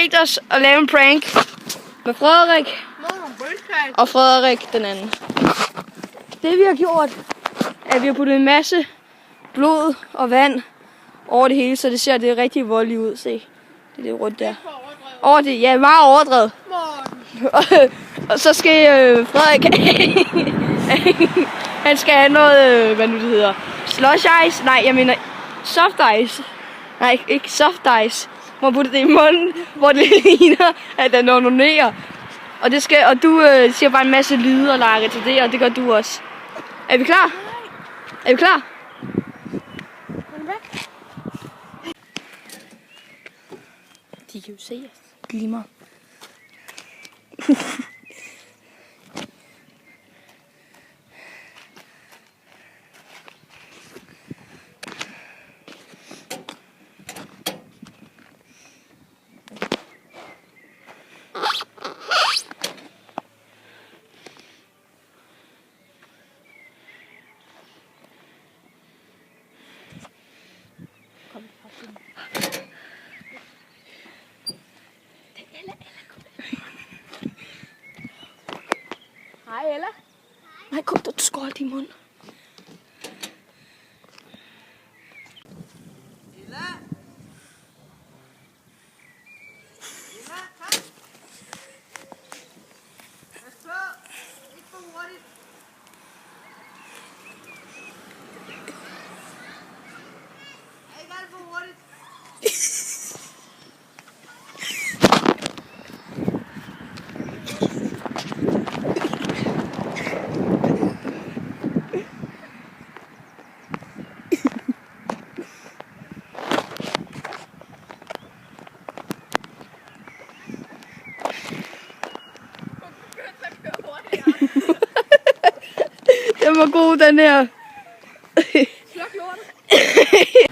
tænkt os at lave en prank med Frederik og Frederik den anden. Det vi har gjort, er at vi har puttet en masse blod og vand over det hele, så det ser det rigtig voldeligt ud. Se, det er det rundt der. Over det, ja, meget overdrevet. Og så skal Frederik, han skal have noget, hvad nu det hedder, slush ice. Nej, jeg mener soft ice. Nej, ikke soft ice. Man putter det i munden, hvor det ligner, at den onanerer. Og det skal, og du siger bare en masse lyde og leger til det, og det gør du også. Er vi klar? Er vi klar? De kan jo se os. Glimmer. Hej Ella. Nej, kom du skal holde din mund. Ella. Ella, kom. Pas på. Ikke for hurtigt. Ikke alt for hurtigt. Den var god, den her. Sluk lortet.